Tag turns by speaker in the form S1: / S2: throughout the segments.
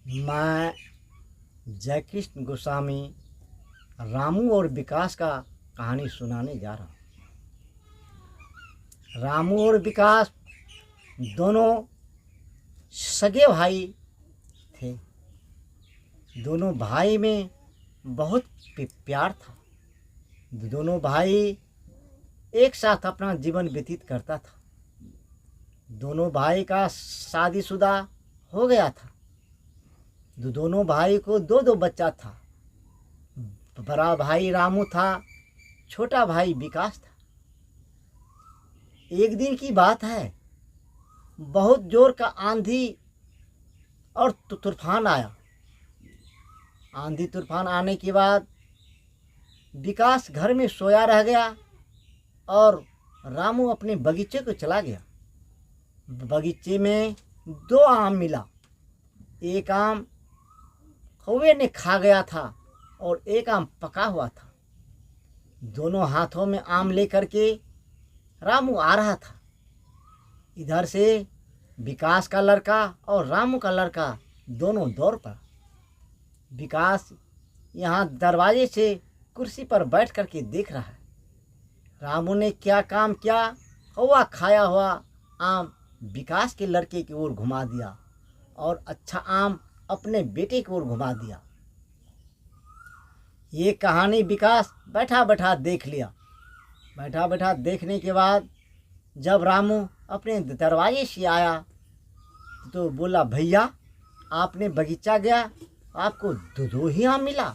S1: मैं जयकृष्ण गोस्वामी रामू और विकास का कहानी सुनाने जा रहा हूँ। रामू और विकास दोनों सगे भाई थे। दोनों भाई में बहुत प्यार था। दोनों भाई एक साथ अपना जीवन व्यतीत करता था। दोनों भाई का शादीशुदा हो गया था। दोनों भाई को दो दो बच्चा था। बड़ा भाई रामू था, छोटा भाई विकास था। एक दिन की बात है, बहुत जोर का आंधी और तूफान आया। आंधी तूफान आने के बाद विकास घर में सोया रह गया और रामू अपने बगीचे को चला गया। बगीचे में दो आम मिला। एक आम कौवे ने खा गया था और एक आम पका हुआ था। दोनों हाथों में आम लेकर के रामू आ रहा था। इधर से विकास का लड़का और रामू का लड़का दोनों दौड़ पड़ा। विकास यहाँ दरवाजे से कुर्सी पर बैठ कर के देख रहा है। रामू ने क्या काम किया, कौवा खाया हुआ आम विकास के लड़के की ओर घुमा दिया और अच्छा आम अपने बेटे की ओर घुमा दिया। ये कहानी विकास बैठा बैठा देख लिया। बैठा बैठा देखने के बाद जब रामू अपने दरवाजे से आया तो बोला, भैया आपने बगीचा गया, आपको दो ही आम मिला?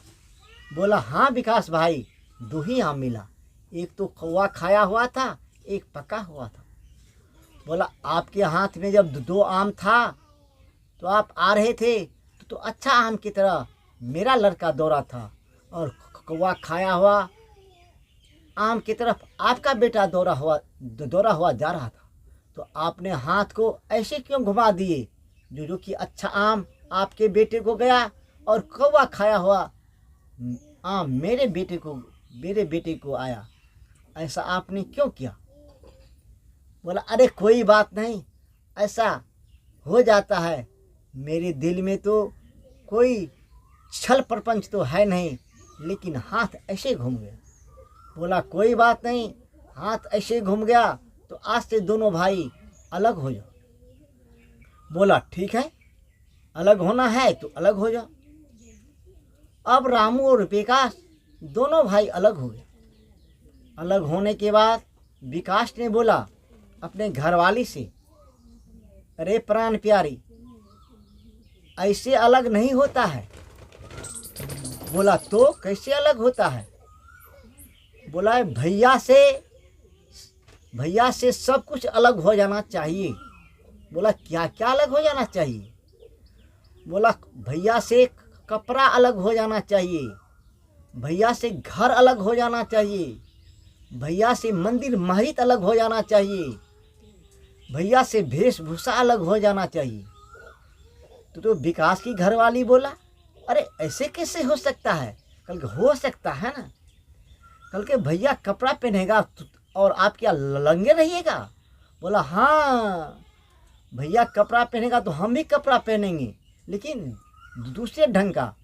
S1: बोला, हाँ विकास भाई, दो ही आम मिला। एक तो कौवा खाया हुआ था, एक पका हुआ था। बोला, आपके हाथ में जब दो आम था तो आप आ रहे थे तो अच्छा आम की तरह मेरा लड़का दौड़ा था और कौवा खाया हुआ आम की तरफ आपका बेटा दौड़ा हुआ जा रहा था। तो आपने हाथ को ऐसे क्यों घुमा दिए जो कि अच्छा आम आपके बेटे को गया और कौवा खाया हुआ आम मेरे बेटे को आया? ऐसा आपने क्यों किया? बोला, अरे कोई बात नहीं, ऐसा हो जाता है। मेरे दिल में तो कोई छल प्रपंच तो है नहीं, लेकिन हाथ ऐसे घूम गया। बोला, कोई बात नहीं, हाथ ऐसे घूम गया तो आज से दोनों भाई अलग हो जाओ। बोला, ठीक है, अलग होना है तो अलग हो जाओ। अब रामू और विकास दोनों भाई अलग हो गए। अलग होने के बाद विकास ने बोला अपने घरवाली से, अरे प्राण प्यारी, ऐसे अलग नहीं होता है। बोला, तो कैसे अलग होता है? बोला, भैया से सब कुछ अलग हो जाना चाहिए। बोला, क्या क्या अलग हो जाना चाहिए? बोला, भैया से कपड़ा अलग हो जाना चाहिए, भैया से घर अलग हो जाना चाहिए, भैया से मंदिर मस्जिद अलग हो जाना चाहिए, भैया से वेशभूषा अलग हो जाना चाहिए। तो विकास की घरवाली बोला, अरे ऐसे कैसे हो सकता है? कल हो सकता है ना। कल के भैया कपड़ा पहनेगा और आप क्या लंगे रहिएगा? बोला, हाँ, भैया कपड़ा पहनेगा तो हम भी कपड़ा पहनेंगे, लेकिन दूसरे ढंग का।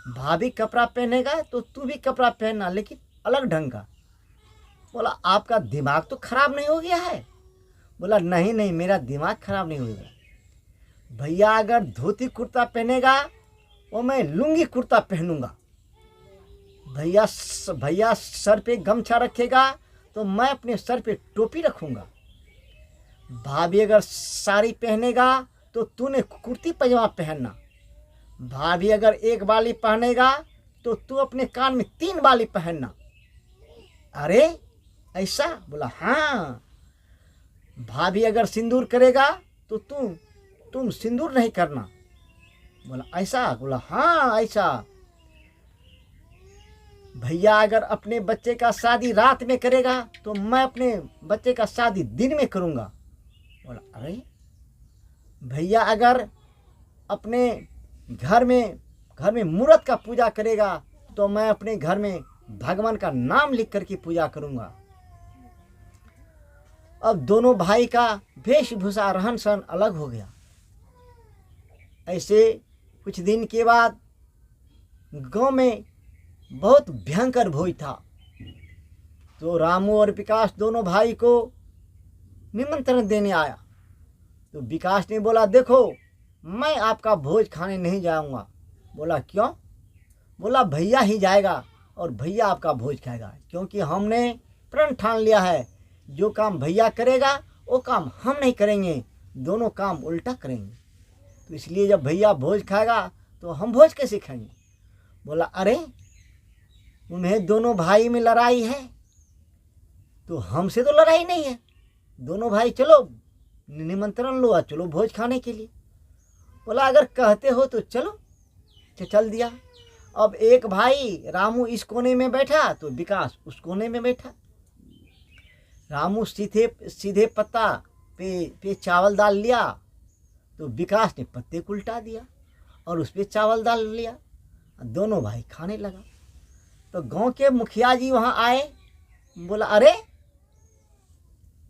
S1: भाभी कपड़ा पहनेगा तो तू भी कपड़ा पहनना, लेकिन अलग ढंग का। बोला, आपका दिमाग तो खराब नहीं हो गया है? बोला, नहीं नहीं, मेरा दिमाग खराब नहीं होगा। भैया अगर धोती कुर्ता पहनेगा वो मैं लुंगी कुर्ता पहनूंगा। भैया सर पे गमछा रखेगा तो मैं अपने सर पे टोपी रखूंगा। भाभी अगर साड़ी पहनेगा तो तूने कुर्ती पजामा पहनना। भाभी अगर एक बाली पहनेगा तो तू अपने कान में 3 बाली पहनना। अरे ऐसा? बोला, हाँ। भाभी अगर सिंदूर करेगा तो तुम सिंदूर नहीं करना। बोला, ऐसा? बोला, हाँ ऐसा। भैया अगर अपने बच्चे का शादी रात में करेगा तो मैं अपने बच्चे का शादी दिन में करूँगा। बोला, अरे। भैया अगर अपने घर में मूर्त का पूजा करेगा तो मैं अपने घर में भगवान का नाम लिख करके पूजा करूँगा। अब दोनों भाई का वेशभूषा रहन सहन अलग हो गया। ऐसे कुछ दिन के बाद गांव में बहुत भयंकर भोज था। तो रामू और विकास दोनों भाई को निमंत्रण देने आया। तो विकास ने बोला, देखो मैं आपका भोज खाने नहीं जाऊंगा। बोला क्यों? बोला भैया ही जाएगा और भैया आपका भोज खाएगा, क्योंकि हमने प्रण ठान लिया है जो काम भैया करेगा वो काम हम नहीं करेंगे, दोनों काम उल्टा करेंगे। तो इसलिए जब भैया भोज खाएगा तो हम भोज कैसे खाएंगे? बोला अरे उन्हें दोनों भाई में लड़ाई है, तो हमसे तो लड़ाई नहीं है, दोनों भाई चलो निमंत्रण लो और चलो भोज खाने के लिए। बोला अगर कहते हो तो चलो। चल दिया। अब एक भाई रामू इस कोने में बैठा तो विकास उस कोने में बैठा। रामू सीधे पत्ता पे चावल डाल लिया तो विकास ने पत्ते को उल्टा दिया और उस पर चावल डाल लिया। दोनों भाई खाने लगा। तो गांव के मुखिया जी वहाँ आए। बोला अरे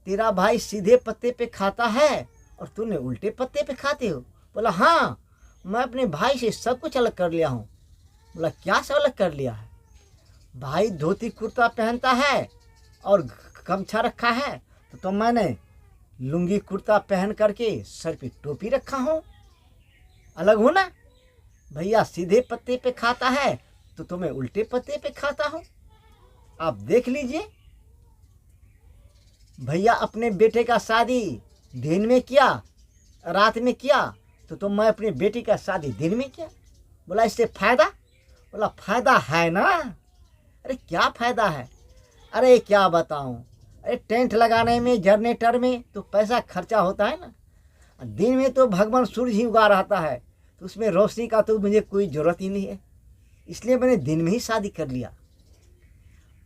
S1: तेरा भाई सीधे पत्ते पे खाता है और तूने उल्टे पत्ते पे खाते हो? बोला हाँ मैं अपने भाई से सब कुछ अलग कर लिया हूँ। बोला क्या सब अलग कर लिया है? भाई धोती कुर्ता पहनता है और गमछा रखा है, तो मैंने लुंगी कुर्ता पहन करके सर पे टोपी रखा हूँ, अलग हो ना। भैया सीधे पत्ते पे खाता है तो तुम्हें उल्टे पत्ते पे खाता हूँ। आप देख लीजिए, भैया अपने बेटे का शादी दिन में किया, रात में किया, तो मैं अपने बेटी का शादी दिन में किया। बोला इससे फायदा? बोला फायदा है ना। अरे क्या फायदा है? अरे क्या बताऊं, अरे टेंट लगाने में जनरेटर में तो पैसा खर्चा होता है ना, दिन में तो भगवान सूरज ही उगा रहता है, तो उसमें रोशनी का तो मुझे कोई ज़रूरत ही नहीं है, इसलिए मैंने दिन में ही शादी कर लिया।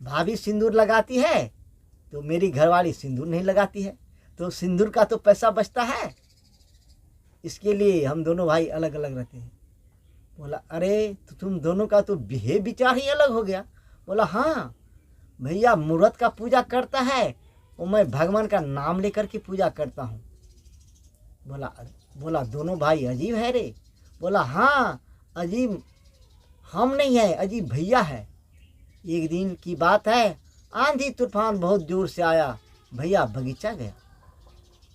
S1: भाभी सिंदूर लगाती है तो मेरी घरवाली सिंदूर नहीं लगाती है, तो सिंदूर का तो पैसा बचता है, इसके लिए हम दोनों भाई अलग अलग रहते हैं। बोला अरे तो तुम दोनों का तो विचार ही अलग हो गया। बोला हाँ भैया मुहूर्त का पूजा करता है और मैं भगवान का नाम लेकर के पूजा करता हूँ। बोला दोनों भाई अजीब है रे। बोला हाँ अजीब हम नहीं है, अजीब भैया है। एक दिन की बात है, आंधी तूफान बहुत जोर से आया, भैया बगीचा गया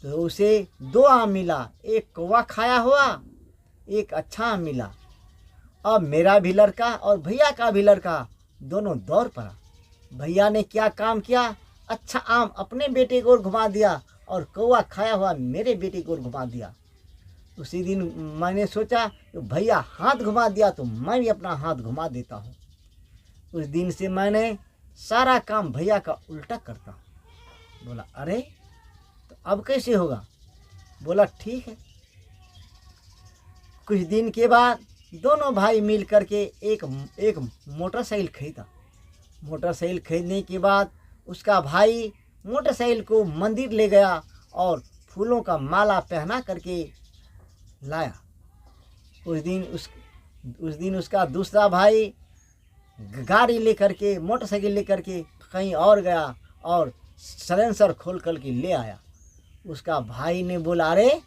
S1: तो उसे 2 आम मिला, एक कौवा खाया हुआ, एक अच्छा आम मिला। अब मेरा भी लड़का और भैया का भी लड़का दोनों दौड़ पड़ा। भैया ने क्या काम किया, अच्छा आम अपने बेटे को घुमा दिया और कौवा खाया हुआ मेरे बेटे को घुमा दिया। उसी दिन मैंने सोचा कि भैया हाथ घुमा दिया तो मैं भी अपना हाथ घुमा देता हूँ। उस दिन से मैंने सारा काम भैया का उल्टा करता हूँ। बोला अरे तो अब कैसे होगा? बोला ठीक है। कुछ दिन के बाद दोनों भाई मिल करके एक मोटरसाइकिल खरीदा। मोटरसाइकिल खरीदने के बाद उसका भाई मोटरसाइकिल को मंदिर ले गया और फूलों का माला पहना करके लाया। उस दिन उसका दूसरा भाई गाड़ी लेकर के मोटरसाइकिल लेकर के कहीं और गया और सलेंसर खोल कर के ले आया। उसका भाई ने बोला अरे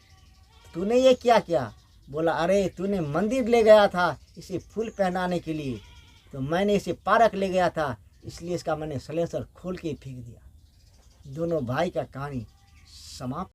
S1: तूने ये क्या किया? बोला अरे तूने मंदिर ले गया था इसे फूल पहनाने के लिए, तो मैंने इसे पार्क ले गया था, इसलिए इसका मैंने सलेंसर खोल के फेंक दिया। दोनों भाई का कहानी समाप्त।